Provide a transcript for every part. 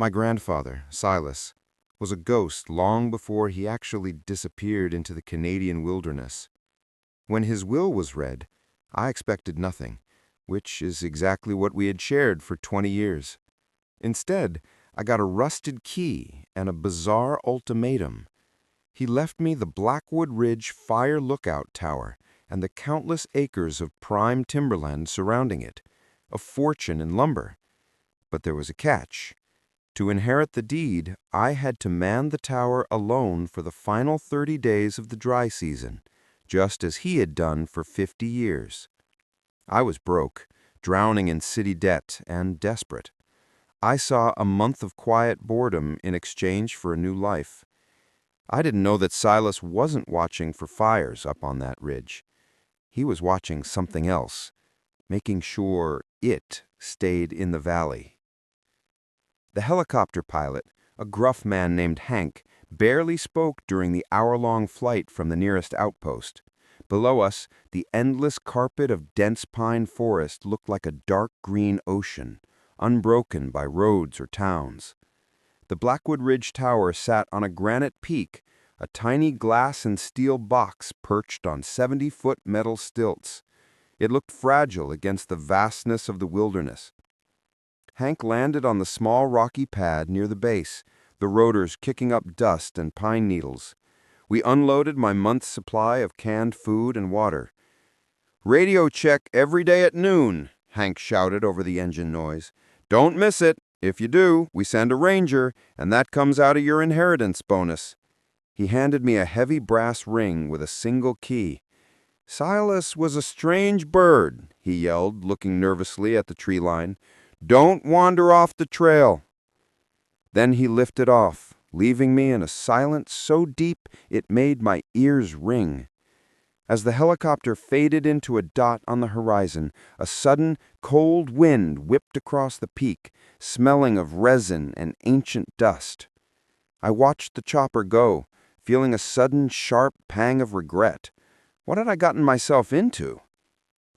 My grandfather, Silas, was a ghost long before he actually disappeared into the Canadian wilderness. When his will was read, I expected nothing, which is exactly what we had shared for 20 years. Instead, I got a rusted key and a bizarre ultimatum. He left me the Blackwood Ridge Fire Lookout Tower and the countless acres of prime timberland surrounding it, a fortune in lumber. But there was a catch. To inherit the deed, I had to man the tower alone for the final 30 days of the dry season, just as he had done for 50 years. I was broke, drowning in city debt, and desperate. I saw a month of quiet boredom in exchange for a new life. I didn't know that Silas wasn't watching for fires up on that ridge. He was watching something else, making sure it stayed in the valley. The helicopter pilot, a gruff man named Hank, barely spoke during the hour-long flight from the nearest outpost. Below us, the endless carpet of dense pine forest looked like a dark green ocean, unbroken by roads or towns. The Blackwood Ridge Tower sat on a granite peak, a tiny glass and steel box perched on 70-foot metal stilts. It looked fragile against the vastness of the wilderness. Hank landed on the small rocky pad near the base, the rotors kicking up dust and pine needles. We unloaded my month's supply of canned food and water. "Radio check every day at noon," Hank shouted over the engine noise. "Don't miss it. If you do, we send a ranger, and that comes out of your inheritance bonus." He handed me a heavy brass ring with a single key. "Silas was a strange bird," he yelled, looking nervously at the tree line. "Don't wander off the trail." Then he lifted off, leaving me in a silence so deep it made my ears ring. As the helicopter faded into a dot on the horizon, a sudden, cold wind whipped across the peak, smelling of resin and ancient dust. I watched the chopper go, feeling a sudden, sharp pang of regret. What had I gotten myself into?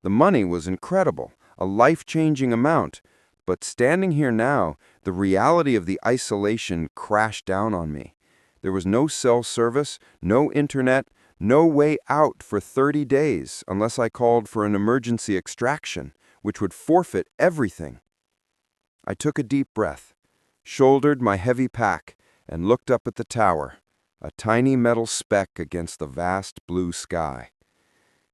The money was incredible, a life-changing amount. But standing here now, the reality of the isolation crashed down on me. There was no cell service, no internet, no way out for 30 days unless I called for an emergency extraction, which would forfeit everything. I took a deep breath, shouldered my heavy pack, and looked up at the tower, a tiny metal speck against the vast blue sky.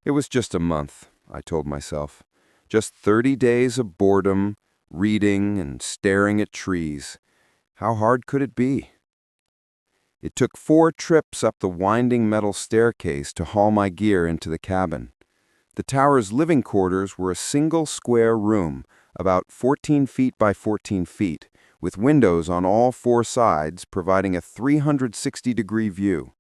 It was just a month, I told myself. Just 30 days of boredom, reading and staring at trees. How hard could it be? It took 4 trips up the winding metal staircase to haul my gear into the cabin. The tower's living quarters were a single square room, about 14 feet by 14 feet, with windows on all 4 sides providing a 360-degree view.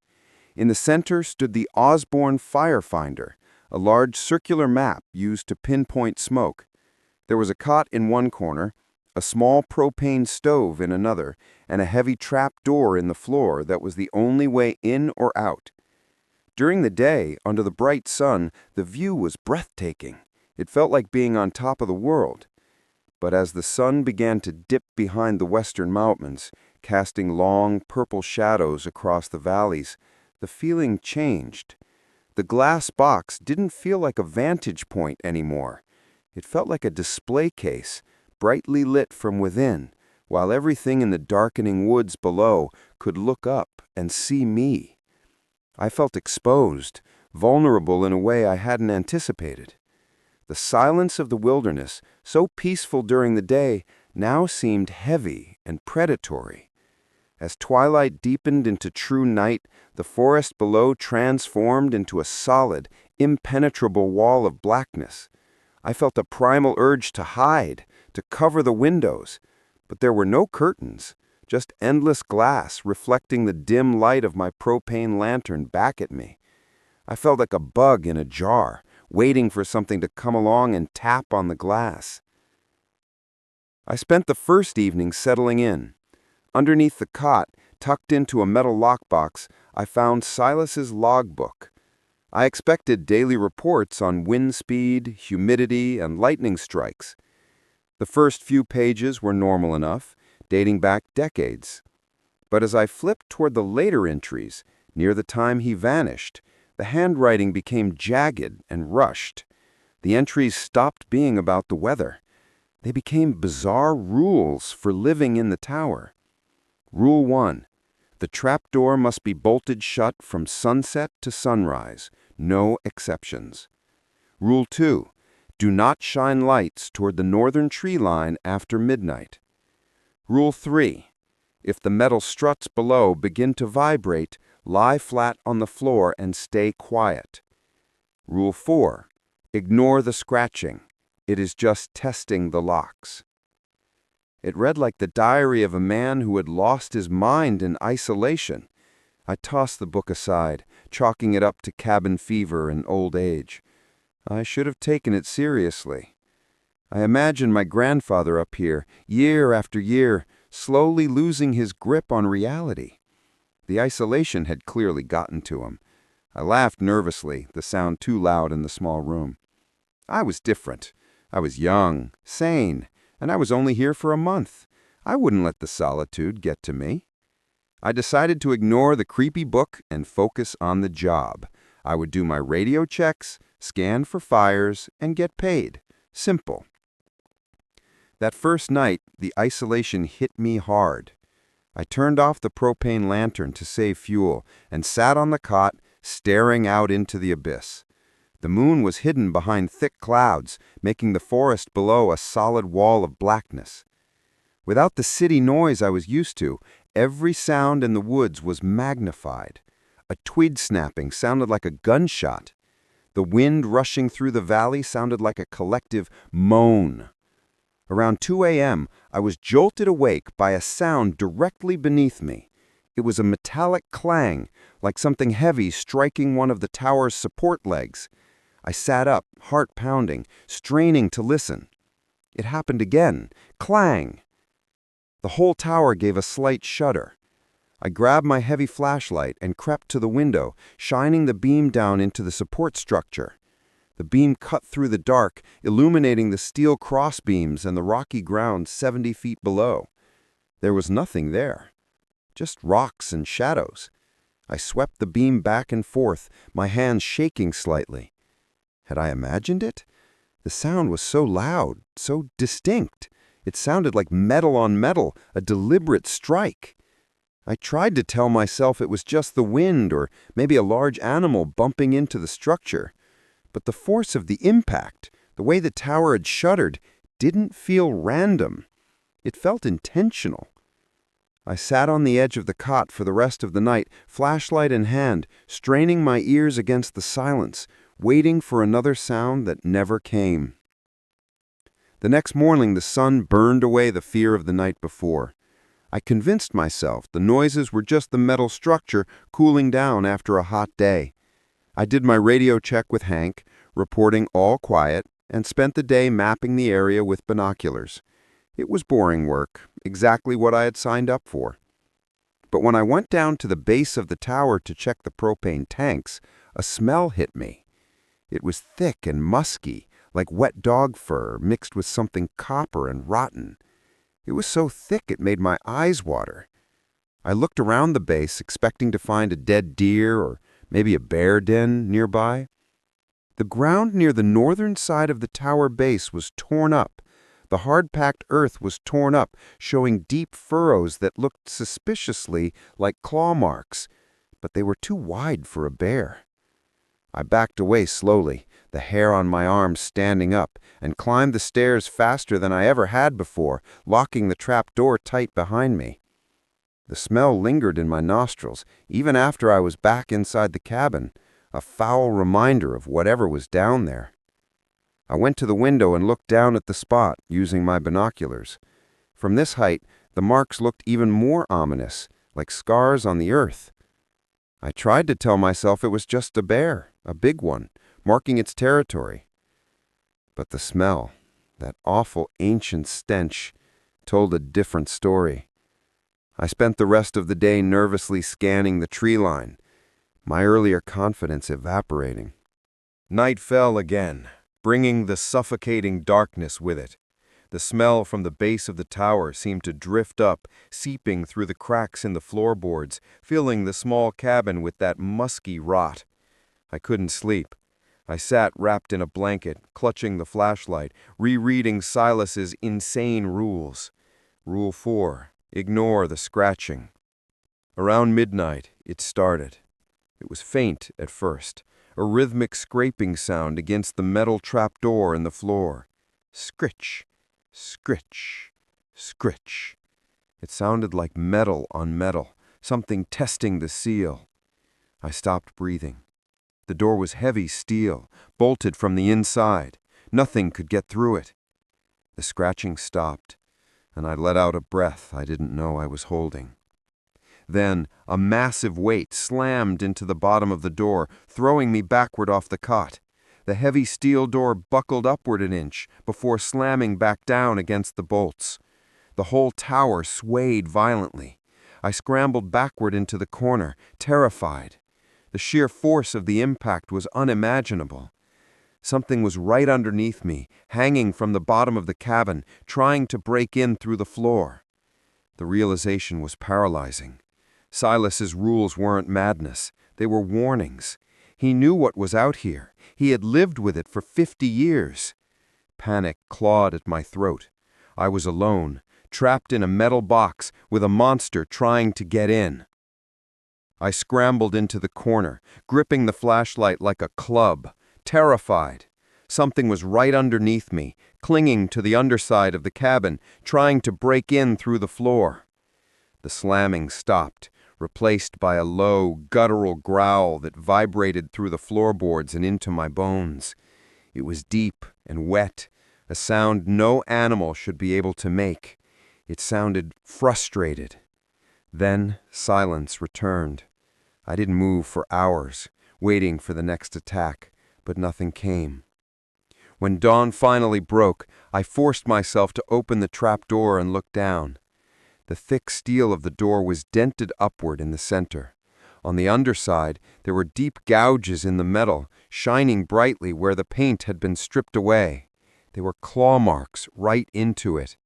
In the center stood the Osborne Firefinder, a large circular map used to pinpoint smoke. There was a cot in one corner, a small propane stove in another, and a heavy trapdoor in the floor that was the only way in or out. During the day, under the bright sun, the view was breathtaking. It felt like being on top of the world. But as the sun began to dip behind the western mountains, casting long purple shadows across the valleys, the feeling changed. The glass box didn't feel like a vantage point anymore. It felt like a display case, brightly lit from within, while everything in the darkening woods below could look up and see me. I felt exposed, vulnerable in a way I hadn't anticipated. The silence of the wilderness, so peaceful during the day, now seemed heavy and predatory. As twilight deepened into true night, the forest below transformed into a solid, impenetrable wall of blackness. I felt a primal urge to hide, to cover the windows, but there were no curtains, just endless glass reflecting the dim light of my propane lantern back at me. I felt like a bug in a jar, waiting for something to come along and tap on the glass. I spent the first evening settling in. Underneath the cot, tucked into a metal lockbox, I found Silas's logbook. I expected daily reports on wind speed, humidity, and lightning strikes. The first few pages were normal enough, dating back decades. But as I flipped toward the later entries, near the time he vanished, the handwriting became jagged and rushed. The entries stopped being about the weather. They became bizarre rules for living in the tower. Rule 1. The trapdoor must be bolted shut from sunset to sunrise, no exceptions. Rule 2. Do not shine lights toward the northern tree line after midnight. Rule 3. If the metal struts below begin to vibrate, lie flat on the floor and stay quiet. Rule 4. Ignore the scratching. It is just testing the locks. It read like the diary of a man who had lost his mind in isolation. I tossed the book aside, chalking it up to cabin fever and old age. I should have taken it seriously. I imagined my grandfather up here, year after year, slowly losing his grip on reality. The isolation had clearly gotten to him. I laughed nervously, the sound too loud in the small room. I was different. I was young, sane, and I was only here for a month. I wouldn't let the solitude get to me. I decided to ignore the creepy book and focus on the job. I would do my radio checks, scan for fires, and get paid. Simple. That first night, the isolation hit me hard. I turned off the propane lantern to save fuel and sat on the cot, staring out into the abyss. The moon was hidden behind thick clouds, making the forest below a solid wall of blackness. Without the city noise I was used to, every sound in the woods was magnified. A twig snapping sounded like a gunshot. The wind rushing through the valley sounded like a collective moan. Around 2 a.m., I was jolted awake by a sound directly beneath me. It was a metallic clang, like something heavy striking one of the tower's support legs. I sat up, heart pounding, straining to listen. It happened again. Clang! The whole tower gave a slight shudder. I grabbed my heavy flashlight and crept to the window, shining the beam down into the support structure. The beam cut through the dark, illuminating the steel crossbeams and the rocky ground 70 feet below. There was nothing there, just rocks and shadows. I swept the beam back and forth, my hands shaking slightly. Had I imagined it? The sound was so loud, so distinct. It sounded like metal on metal, a deliberate strike. I tried to tell myself it was just the wind or maybe a large animal bumping into the structure. But the force of the impact, the way the tower had shuddered, didn't feel random. It felt intentional. I sat on the edge of the cot for the rest of the night, flashlight in hand, straining my ears against the silence, waiting for another sound that never came. The next morning, the sun burned away the fear of the night before. I convinced myself the noises were just the metal structure cooling down after a hot day. I did my radio check with Hank, reporting all quiet, and spent the day mapping the area with binoculars. It was boring work, exactly what I had signed up for. But when I went down to the base of the tower to check the propane tanks, a smell hit me. It was thick and musky, like wet dog fur mixed with something copper and rotten. It was so thick it made my eyes water. I looked around the base, expecting to find a dead deer or maybe a bear den nearby. The ground near the northern side of the tower base was torn up. The hard-packed earth was torn up, showing deep furrows that looked suspiciously like claw marks, but they were too wide for a bear. I backed away slowly, the hair on my arms standing up, and climbed the stairs faster than I ever had before, locking the trap door tight behind me. The smell lingered in my nostrils, even after I was back inside the cabin, a foul reminder of whatever was down there. I went to the window and looked down at the spot, using my binoculars. From this height, the marks looked even more ominous, like scars on the earth. I tried to tell myself it was just a bear, a big one, marking its territory. But the smell, that awful ancient stench, told a different story. I spent the rest of the day nervously scanning the tree line, my earlier confidence evaporating. Night fell again, bringing the suffocating darkness with it. The smell from the base of the tower seemed to drift up, seeping through the cracks in the floorboards, filling the small cabin with that musky rot. I couldn't sleep. I sat wrapped in a blanket, clutching the flashlight, rereading Silas's insane rules. Rule 4, ignore the scratching. Around midnight, it started. It was faint at first, a rhythmic scraping sound against the metal trapdoor in the floor. Scritch, scritch, scritch. It sounded like metal on metal, something testing the seal. I stopped breathing. The door was heavy steel, bolted from the inside. Nothing could get through it. The scratching stopped, and I let out a breath I didn't know I was holding. Then a massive weight slammed into the bottom of the door, throwing me backward off the cot. The heavy steel door buckled upward an inch before slamming back down against the bolts. The whole tower swayed violently. I scrambled backward into the corner, terrified. The sheer force of the impact was unimaginable. Something was right underneath me, hanging from the bottom of the cabin, trying to break in through the floor. The realization was paralyzing. Silas's rules weren't madness. They were warnings. He knew what was out here. He had lived with it for 50 years. Panic clawed at my throat. I was alone, trapped in a metal box with a monster trying to get in. I scrambled into the corner, gripping the flashlight like a club, terrified. Something was right underneath me, clinging to the underside of the cabin, trying to break in through the floor. The slamming stopped, replaced by a low, guttural growl that vibrated through the floorboards and into my bones. It was deep and wet, a sound no animal should be able to make. It sounded frustrated. Then silence returned. I didn't move for hours, waiting for the next attack, but nothing came. When dawn finally broke, I forced myself to open the trapdoor and look down. The thick steel of the door was dented upward in the center. On the underside, there were deep gouges in the metal, shining brightly where the paint had been stripped away. They were claw marks right into it.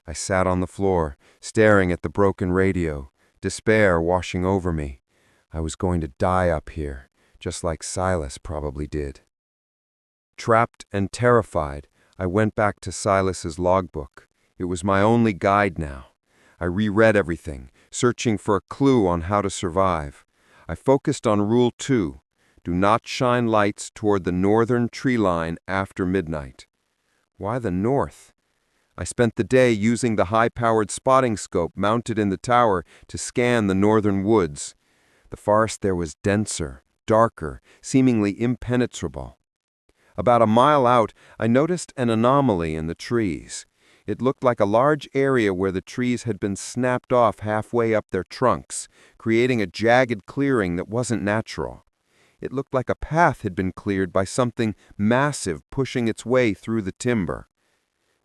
I sat on the floor, staring at the broken radio, despair washing over me. I was going to die up here, just like Silas probably did. Trapped and terrified, I went back to Silas's logbook. It was my only guide now. I reread everything, searching for a clue on how to survive. I focused on Rule 2, do not shine lights toward the northern tree line after midnight. Why the north? I spent the day using the high-powered spotting scope mounted in the tower to scan the northern woods. The forest there was denser, darker, seemingly impenetrable. About a mile out, I noticed an anomaly in the trees. It looked like a large area where the trees had been snapped off halfway up their trunks, creating a jagged clearing that wasn't natural. It looked like a path had been cleared by something massive pushing its way through the timber.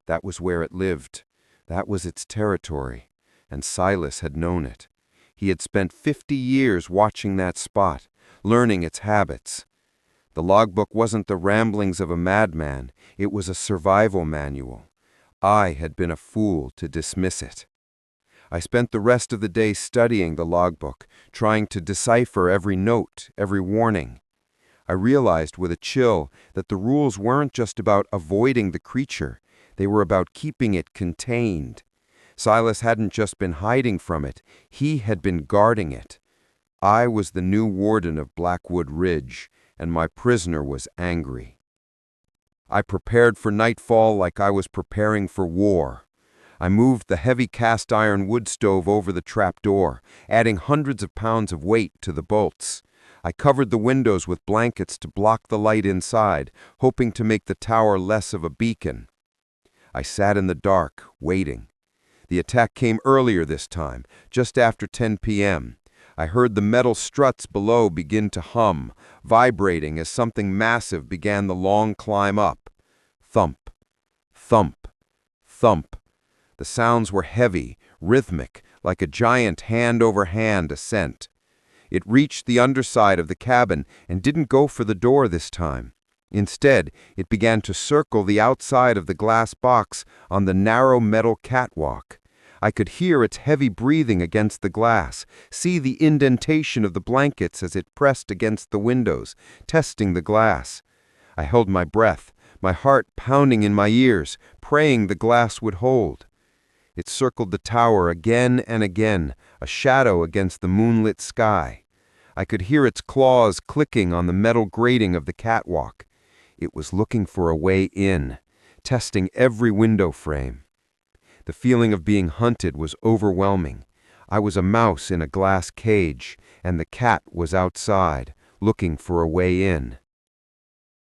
That was where it lived. That was its territory, and Silas had known it. He had spent 50 years watching that spot, learning its habits. The logbook wasn't the ramblings of a madman, it was a survival manual. I had been a fool to dismiss it. I spent the rest of the day studying the logbook, trying to decipher every note, every warning. I realized with a chill that the rules weren't just about avoiding the creature, they were about keeping it contained. Silas hadn't just been hiding from it, he had been guarding it. I was the new warden of Blackwood Ridge, and my prisoner was angry. I prepared for nightfall like I was preparing for war. I moved the heavy cast-iron wood stove over the trapdoor, adding hundreds of pounds of weight to the bolts. I covered the windows with blankets to block the light inside, hoping to make the tower less of a beacon. I sat in the dark, waiting. The attack came earlier this time, just after 10 p.m. I heard the metal struts below begin to hum, vibrating as something massive began the long climb up. Thump, thump, thump. The sounds were heavy, rhythmic, like a giant hand-over-hand ascent. It reached the underside of the cabin and didn't go for the door this time. Instead, it began to circle the outside of the glass box on the narrow metal catwalk. I could hear its heavy breathing against the glass, see the indentation of the blankets as it pressed against the windows, testing the glass. I held my breath, my heart pounding in my ears, praying the glass would hold. It circled the tower again and again, a shadow against the moonlit sky. I could hear its claws clicking on the metal grating of the catwalk. It was looking for a way in, testing every window frame. The feeling of being hunted was overwhelming. I was a mouse in a glass cage, and the cat was outside, looking for a way in.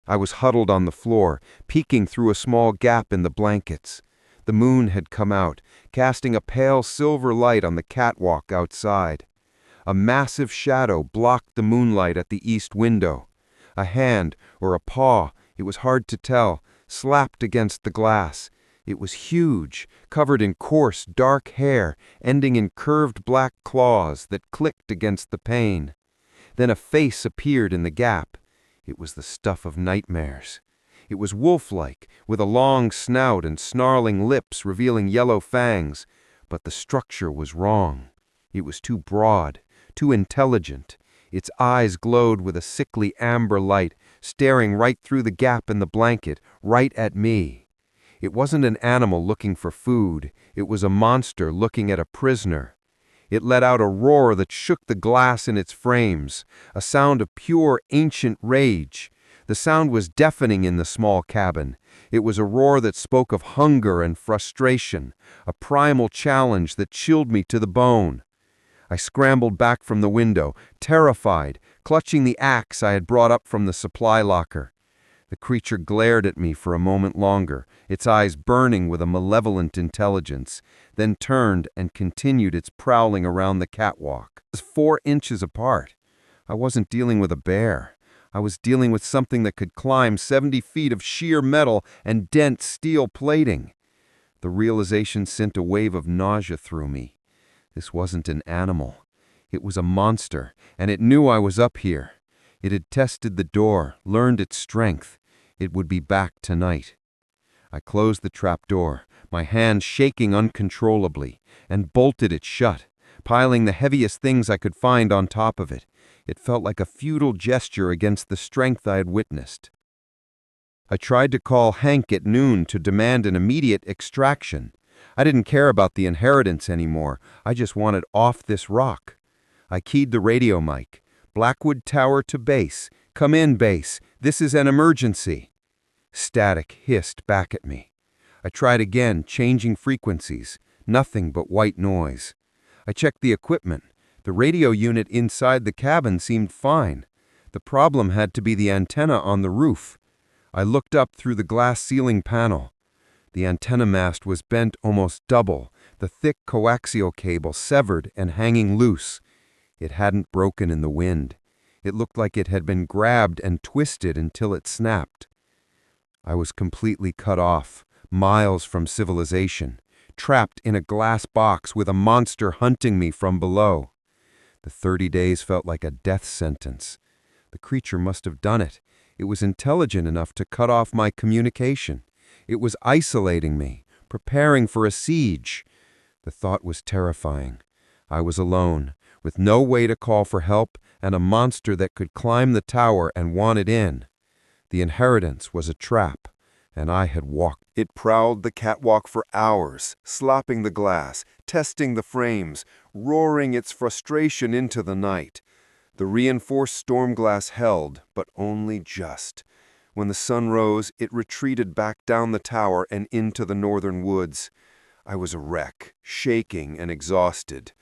I was huddled on the floor, peeking through a small gap in the blankets. The moon had come out, casting a pale silver light on the catwalk outside. A massive shadow blocked the moonlight at the east window. A hand, or a paw, it was hard to tell, slapped against the glass. It was huge, covered in coarse, dark hair, ending in curved black claws that clicked against the pane. Then a face appeared in the gap. It was the stuff of nightmares. It was wolf-like, with a long snout and snarling lips revealing yellow fangs, but the structure was wrong. It was too broad, too intelligent. Its eyes glowed with a sickly amber light, staring right through the gap in the blanket, right at me. It wasn't an animal looking for food. It was a monster looking at a prisoner. It let out a roar that shook the glass in its frames, a sound of pure, ancient rage. The sound was deafening in the small cabin. It was a roar that spoke of hunger and frustration, a primal challenge that chilled me to the bone. I scrambled back from the window, terrified, clutching the axe I had brought up from the supply locker. The creature glared at me for a moment longer, its eyes burning with a malevolent intelligence, then turned and continued its prowling around the catwalk. It was 4 inches apart. I wasn't dealing with a bear. I was dealing with something that could climb 70 feet of sheer metal and dent steel plating. The realization sent a wave of nausea through me. This wasn't an animal. It was a monster, and it knew I was up here. It had tested the door, learned its strength. It would be back tonight. I closed the trapdoor, my hand shaking uncontrollably, and bolted it shut, piling the heaviest things I could find on top of it. It felt like a futile gesture against the strength I had witnessed. I tried to call Hank at noon to demand an immediate extraction. I didn't care about the inheritance anymore. I just wanted off this rock. I keyed the radio mic. Blackwood Tower to base. Come in, base. This is an emergency. Static hissed back at me. I tried again, changing frequencies. Nothing but white noise. I checked the equipment. The radio unit inside the cabin seemed fine. The problem had to be the antenna on the roof. I looked up through the glass ceiling panel. The antenna mast was bent almost double, the thick coaxial cable severed and hanging loose. It hadn't broken in the wind. It looked like it had been grabbed and twisted until it snapped. I was completely cut off, miles from civilization, trapped in a glass box with a monster hunting me from below. The 30 days felt like a death sentence. The creature must have done it. It was intelligent enough to cut off my communication. It was isolating me, preparing for a siege. The thought was terrifying. I was alone, with no way to call for help, and a monster that could climb the tower and wanted in. The inheritance was a trap, and I had walked. It prowled the catwalk for hours, slopping the glass, testing the frames, roaring its frustration into the night. The reinforced storm glass held, but only just. When the sun rose, it retreated back down the tower and into the northern woods. I was a wreck, shaking and exhausted.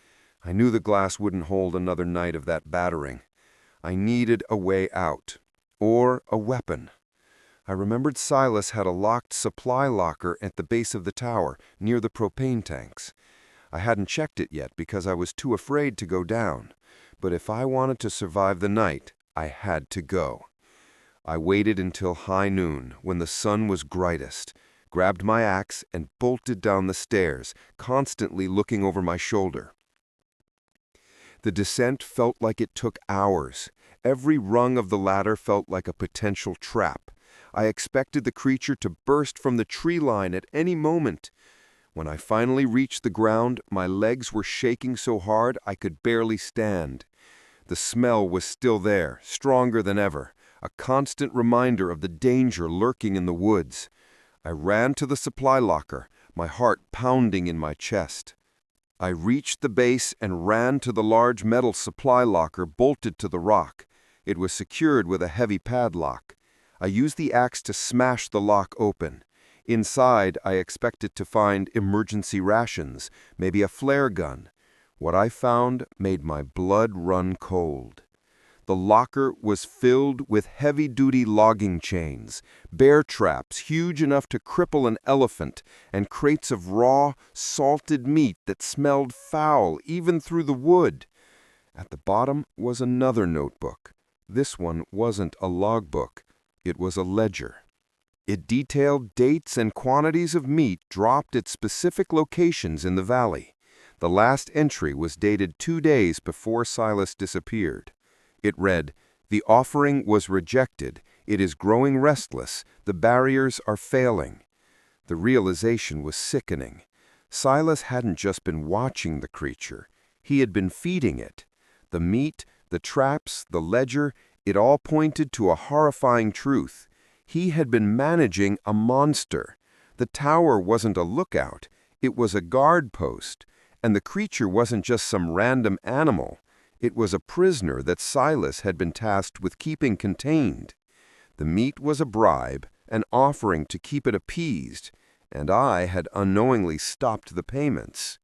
I knew the glass wouldn't hold another night of that battering. I needed a way out, or a weapon. I remembered Silas had a locked supply locker at the base of the tower, near the propane tanks. I hadn't checked it yet because I was too afraid to go down. But if I wanted to survive the night, I had to go. I waited until high noon, when the sun was brightest, grabbed my axe, and bolted down the stairs, constantly looking over my shoulder. The descent felt like it took hours. Every rung of the ladder felt like a potential trap. I expected the creature to burst from the tree line at any moment. When I finally reached the ground, my legs were shaking so hard I could barely stand. The smell was still there, stronger than ever, a constant reminder of the danger lurking in the woods. I ran to the supply locker, my heart pounding in my chest. I reached the base and ran to the large metal supply locker bolted to the rock. It was secured with a heavy padlock. I used the axe to smash the lock open. Inside, I expected to find emergency rations, maybe a flare gun. What I found made my blood run cold. The locker was filled with heavy-duty logging chains, bear traps huge enough to cripple an elephant, and crates of raw, salted meat that smelled foul even through the wood. At the bottom was another notebook. This one wasn't a logbook. It was a ledger. It detailed dates and quantities of meat dropped at specific locations in the valley. The last entry was dated 2 days before Silas disappeared. It read, "The offering was rejected. It is growing restless. The barriers are failing." The realization was sickening. Silas hadn't just been watching the creature. He had been feeding it. The meat, the traps, the ledger, it all pointed to a horrifying truth. He had been managing a monster. The tower wasn't a lookout. It was a guard post. And the creature wasn't just some random animal. It was a prisoner that Silas had been tasked with keeping contained. The meat was a bribe, an offering to keep it appeased, and I had unknowingly stopped the payments.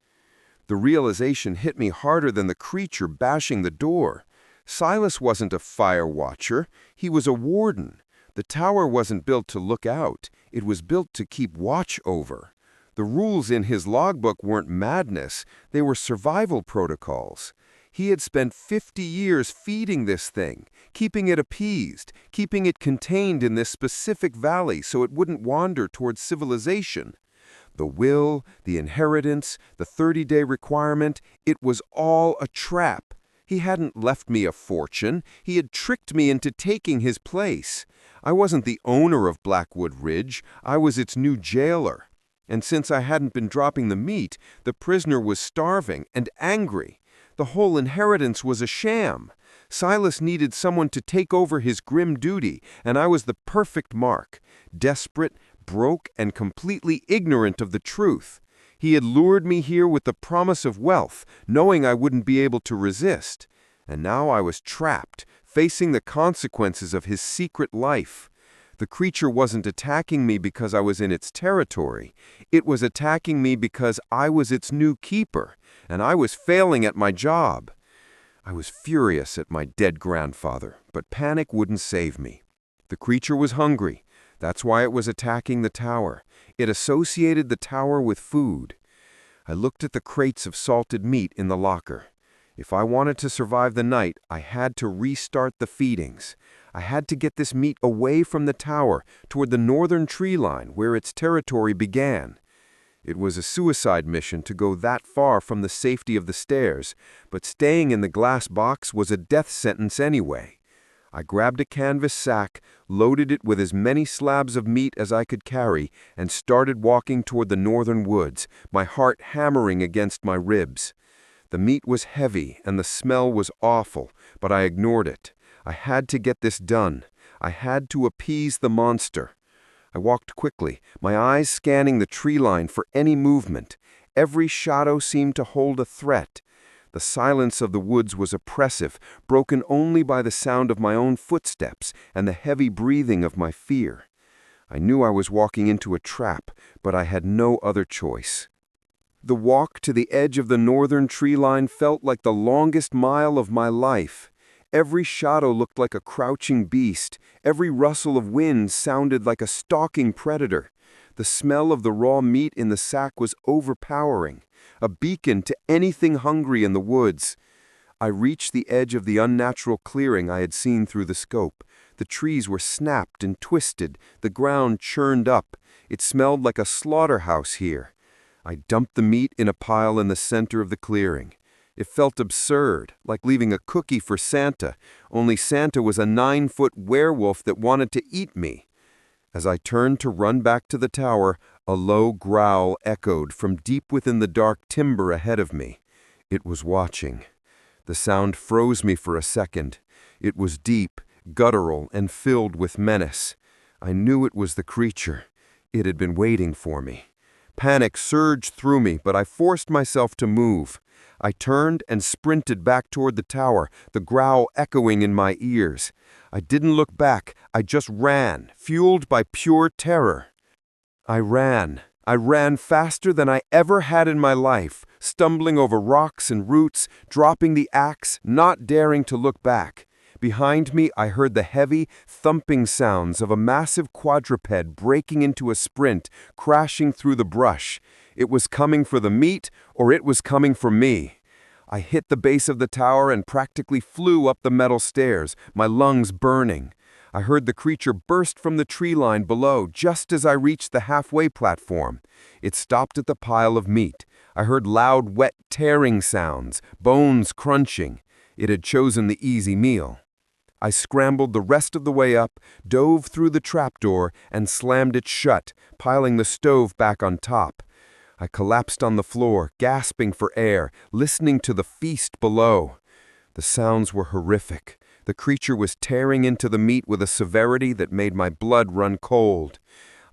The realization hit me harder than the creature bashing the door. Silas wasn't a fire watcher. He was a warden. The tower wasn't built to look out. It was built to keep watch over. The rules in his logbook weren't madness. They were survival protocols. He had spent 50 years feeding this thing, keeping it appeased, keeping it contained in this specific valley so it wouldn't wander towards civilization. The will, the inheritance, the 30-day requirement, it was all a trap. He hadn't left me a fortune. He had tricked me into taking his place. I wasn't the owner of Blackwood Ridge. I was its new jailer. And since I hadn't been dropping the meat, the prisoner was starving and angry. The whole inheritance was a sham. Silas needed someone to take over his grim duty, and I was the perfect mark. Desperate, broke, and completely ignorant of the truth. He had lured me here with the promise of wealth, knowing I wouldn't be able to resist. And now I was trapped, facing the consequences of his secret life. The creature wasn't attacking me because I was in its territory. It was attacking me because I was its new keeper, and I was failing at my job. I was furious at my dead grandfather, but panic wouldn't save me. The creature was hungry. That's why it was attacking the tower. It associated the tower with food. I looked at the crates of salted meat in the locker. If I wanted to survive the night, I had to restart the feedings. I had to get this meat away from the tower, toward the northern tree line, where its territory began. It was a suicide mission to go that far from the safety of the stairs, but staying in the glass box was a death sentence anyway. I grabbed a canvas sack, loaded it with as many slabs of meat as I could carry, and started walking toward the northern woods, my heart hammering against my ribs. The meat was heavy and the smell was awful, but I ignored it. I had to get this done. I had to appease the monster. I walked quickly, my eyes scanning the tree line for any movement. Every shadow seemed to hold a threat. The silence of the woods was oppressive, broken only by the sound of my own footsteps and the heavy breathing of my fear. I knew I was walking into a trap, but I had no other choice. The walk to the edge of the northern tree line felt like the longest mile of my life. Every shadow looked like a crouching beast. Every rustle of wind sounded like a stalking predator. The smell of the raw meat in the sack was overpowering, a beacon to anything hungry in the woods. I reached the edge of the unnatural clearing I had seen through the scope. The trees were snapped and twisted, the ground churned up. It smelled like a slaughterhouse here. I dumped the meat in a pile in the center of the clearing. It felt absurd, like leaving a cookie for Santa, only Santa was a 9-foot werewolf that wanted to eat me. As I turned to run back to the tower, a low growl echoed from deep within the dark timber ahead of me. It was watching. The sound froze me for a second. It was deep, guttural, and filled with menace. I knew it was the creature. It had been waiting for me. Panic surged through me, but I forced myself to move. I turned and sprinted back toward the tower, the growl echoing in my ears. I didn't look back. I just ran, fueled by pure terror. I ran faster than I ever had in my life, stumbling over rocks and roots, dropping the axe, not daring to look back. Behind me, I heard the heavy, thumping sounds of a massive quadruped breaking into a sprint, crashing through the brush. It was coming for the meat, or it was coming for me. I hit the base of the tower and practically flew up the metal stairs, my lungs burning. I heard the creature burst from the tree line below just as I reached the halfway platform. It stopped at the pile of meat. I heard loud, wet, tearing sounds, bones crunching. It had chosen the easy meal. I scrambled the rest of the way up, dove through the trapdoor, and slammed it shut, piling the stove back on top. I collapsed on the floor, gasping for air, listening to the feast below. The sounds were horrific. The creature was tearing into the meat with a severity that made my blood run cold.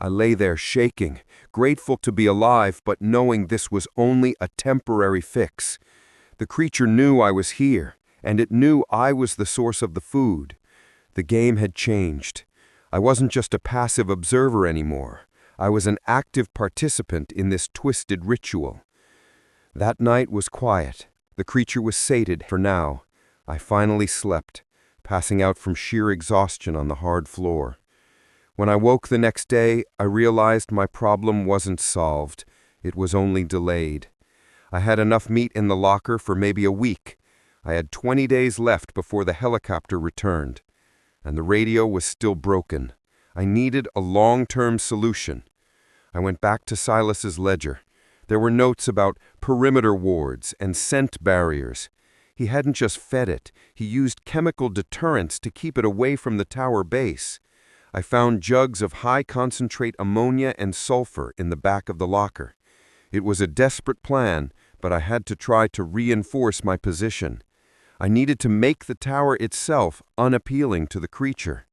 I lay there shaking, grateful to be alive, but knowing this was only a temporary fix. The creature knew I was here, and it knew I was the source of the food. The game had changed. I wasn't just a passive observer anymore. I was an active participant in this twisted ritual. That night was quiet. The creature was sated for now. I finally slept, passing out from sheer exhaustion on the hard floor. When I woke the next day, I realized my problem wasn't solved. It was only delayed. I had enough meat in the locker for maybe a week. I had 20 days left before the helicopter returned, and the radio was still broken. I needed a long-term solution. I went back to Silas's ledger. There were notes about perimeter wards and scent barriers. He hadn't just fed it, he used chemical deterrents to keep it away from the tower base. I found jugs of high-concentrate ammonia and sulfur in the back of the locker. It was a desperate plan, but I had to try to reinforce my position. I needed to make the tower itself unappealing to the creature.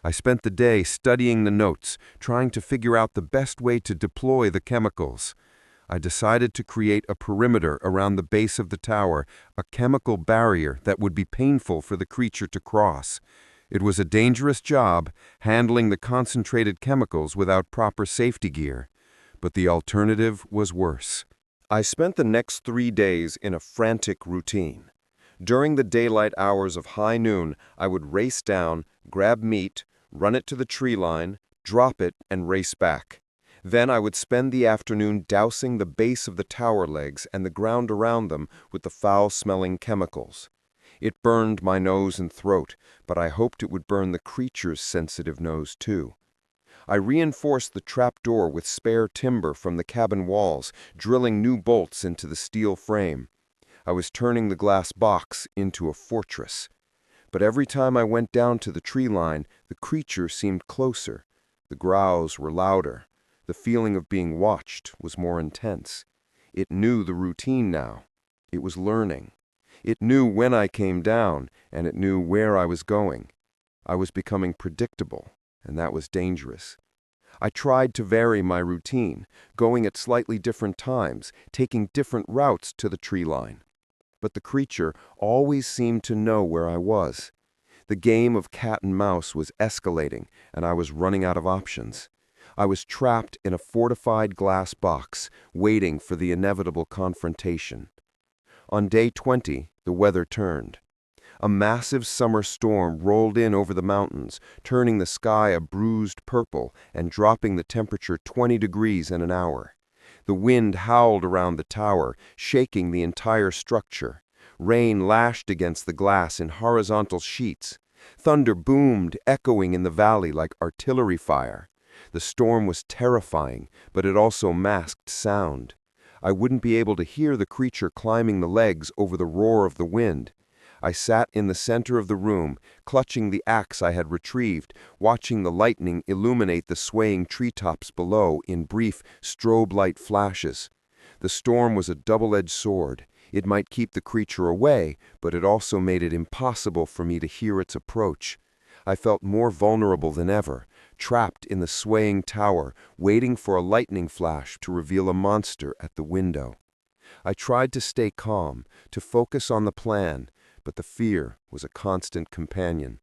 I spent the day studying the notes, trying to figure out the best way to deploy the chemicals. I decided to create a perimeter around the base of the tower, a chemical barrier that would be painful for the creature to cross. It was a dangerous job, handling the concentrated chemicals without proper safety gear. But the alternative was worse. I spent the next 3 days in a frantic routine. During the daylight hours of high noon, I would race down, grab meat, run it to the tree line, drop it, and race back. Then I would spend the afternoon dousing the base of the tower legs and the ground around them with the foul-smelling chemicals. It burned my nose and throat, but I hoped it would burn the creature's sensitive nose too. I reinforced the trapdoor with spare timber from the cabin walls, drilling new bolts into the steel frame. I was turning the glass box into a fortress. But every time I went down to the tree line, the creature seemed closer. The growls were louder. The feeling of being watched was more intense. It knew the routine now. It was learning. It knew when I came down, and it knew where I was going. I was becoming predictable, and that was dangerous. I tried to vary my routine, going at slightly different times, taking different routes to the tree line. But the creature always seemed to know where I was. The game of cat and mouse was escalating, and I was running out of options. I was trapped in a fortified glass box, waiting for the inevitable confrontation. On day 20, the weather turned. A massive summer storm rolled in over the mountains, turning the sky a bruised purple and dropping the temperature 20 degrees in an hour. The wind howled around the tower, shaking the entire structure. Rain lashed against the glass in horizontal sheets. Thunder boomed, echoing in the valley like artillery fire. The storm was terrifying, but it also masked sound. I wouldn't be able to hear the creature climbing the legs over the roar of the wind. I sat in the center of the room, clutching the axe I had retrieved, watching the lightning illuminate the swaying treetops below in brief strobe light flashes. The storm was a double-edged sword. It might keep the creature away, but it also made it impossible for me to hear its approach. I felt more vulnerable than ever, trapped in the swaying tower, waiting for a lightning flash to reveal a monster at the window. I tried to stay calm, to focus on the plan, but the fear was a constant companion.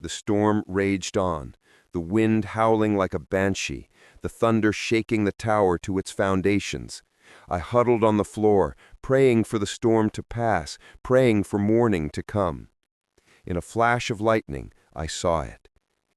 The storm raged on, the wind howling like a banshee, the thunder shaking the tower to its foundations. I huddled on the floor, praying for the storm to pass, praying for morning to come. In a flash of lightning, I saw it.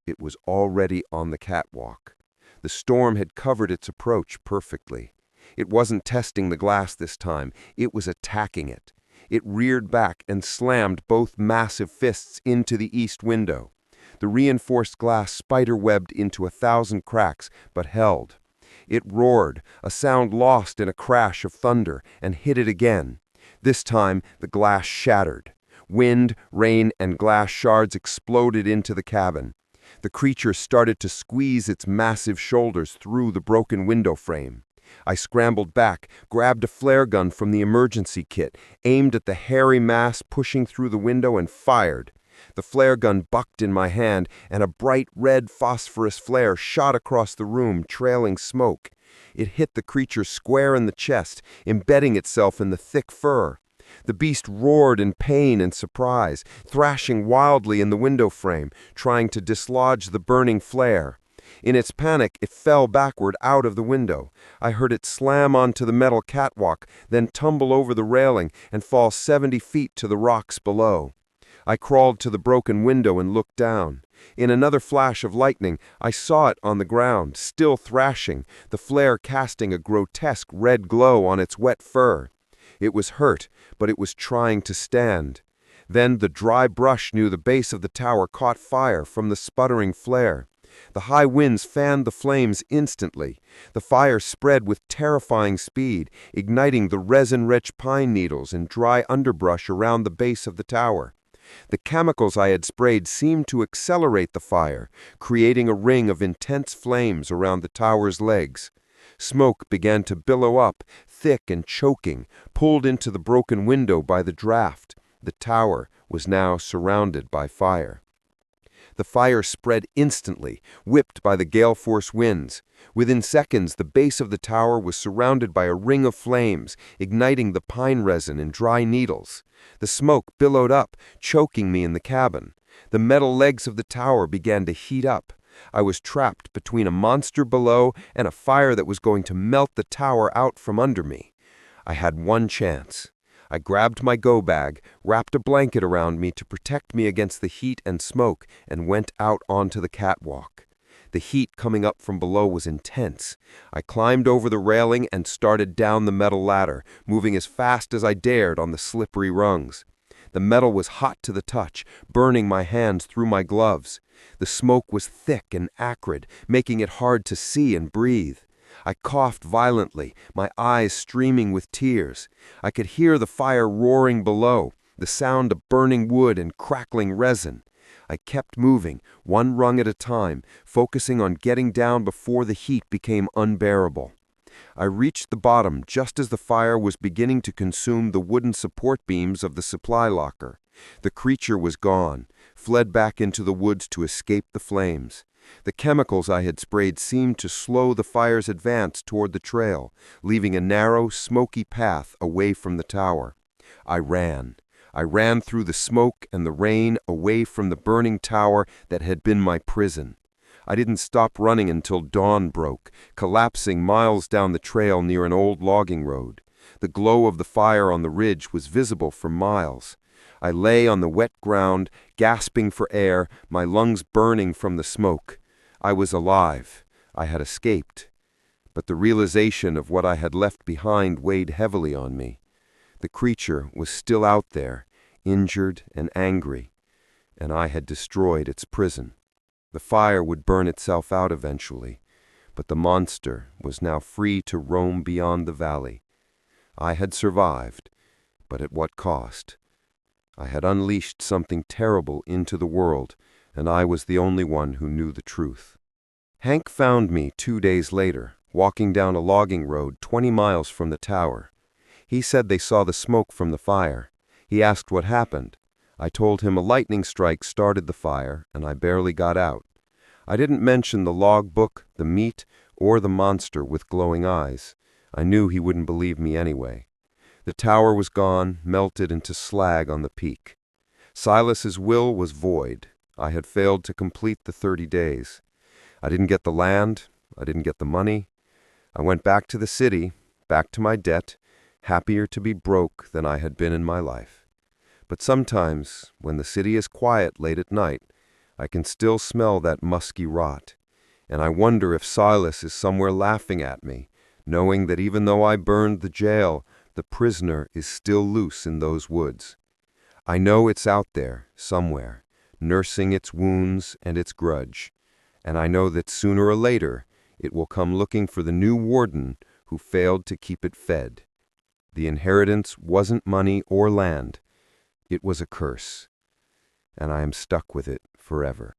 It was already on the catwalk. The storm had covered its approach perfectly. It wasn't testing the glass this time, it was attacking it. It reared back and slammed both massive fists into the east window. The reinforced glass spider-webbed into 1,000 cracks, but held. It roared, a sound lost in a crash of thunder, and hit it again. This time, the glass shattered. Wind, rain, and glass shards exploded into the cabin. The creature started to squeeze its massive shoulders through the broken window frame. I scrambled back, grabbed a flare gun from the emergency kit, aimed at the hairy mass pushing through the window, and fired. The flare gun bucked in my hand, and a bright red phosphorus flare shot across the room, trailing smoke. It hit the creature square in the chest, embedding itself in the thick fur. The beast roared in pain and surprise, thrashing wildly in the window frame, trying to dislodge the burning flare. In its panic, it fell backward out of the window. I heard it slam onto the metal catwalk, then tumble over the railing and fall 70 feet to the rocks below. I crawled to the broken window and looked down. In another flash of lightning, I saw it on the ground, still thrashing, the flare casting a grotesque red glow on its wet fur. It was hurt, but it was trying to stand. Then the dry brush near the base of the tower caught fire from the sputtering flare. The high winds fanned the flames instantly. The fire spread with terrifying speed, igniting the resin-rich pine needles and dry underbrush around the base of the tower. The chemicals I had sprayed seemed to accelerate the fire, creating a ring of intense flames around the tower's legs. Smoke began to billow up, thick and choking, pulled into the broken window by the draft. The tower was now surrounded by fire. The fire spread instantly, whipped by the gale-force winds. Within seconds, the base of the tower was surrounded by a ring of flames, igniting the pine resin and dry needles. The smoke billowed up, choking me in the cabin. The metal legs of the tower began to heat up. I was trapped between a monster below and a fire that was going to melt the tower out from under me. I had one chance. I grabbed my go-bag, wrapped a blanket around me to protect me against the heat and smoke, and went out onto the catwalk. The heat coming up from below was intense. I climbed over the railing and started down the metal ladder, moving as fast as I dared on the slippery rungs. The metal was hot to the touch, burning my hands through my gloves. The smoke was thick and acrid, making it hard to see and breathe. I coughed violently, my eyes streaming with tears. I could hear the fire roaring below, the sound of burning wood and crackling resin. I kept moving, one rung at a time, focusing on getting down before the heat became unbearable. I reached the bottom just as the fire was beginning to consume the wooden support beams of the supply locker. The creature was gone, fled back into the woods to escape the flames. The chemicals I had sprayed seemed to slow the fire's advance toward the trail, leaving a narrow, smoky path away from the tower. I ran. I ran through the smoke and the rain, away from the burning tower that had been my prison. I didn't stop running until dawn broke, collapsing miles down the trail near an old logging road. The glow of the fire on the ridge was visible for miles. I lay on the wet ground, gasping for air, my lungs burning from the smoke. I was alive. I had escaped. But the realization of what I had left behind weighed heavily on me. The creature was still out there, injured and angry, and I had destroyed its prison. The fire would burn itself out eventually, but the monster was now free to roam beyond the valley. I had survived, but at what cost? I had unleashed something terrible into the world, and I was the only one who knew the truth. Hank found me 2 days later, walking down a logging road 20 miles from the tower. He said they saw the smoke from the fire. He asked what happened. I told him a lightning strike started the fire, and I barely got out. I didn't mention the logbook, the meat, or the monster with glowing eyes. I knew he wouldn't believe me anyway. The tower was gone, melted into slag on the peak. Silas's will was void. I had failed to complete the 30 days. I didn't get the land. I didn't get the money. I went back to the city, back to my debt, happier to be broke than I had been in my life. But sometimes, when the city is quiet late at night, I can still smell that musky rot, and I wonder if Silas is somewhere laughing at me, knowing that even though I burned the jail, the prisoner is still loose in those woods. I know it's out there, somewhere, nursing its wounds and its grudge, and I know that sooner or later it will come looking for the new warden who failed to keep it fed. The inheritance wasn't money or land. It was a curse, and I am stuck with it forever.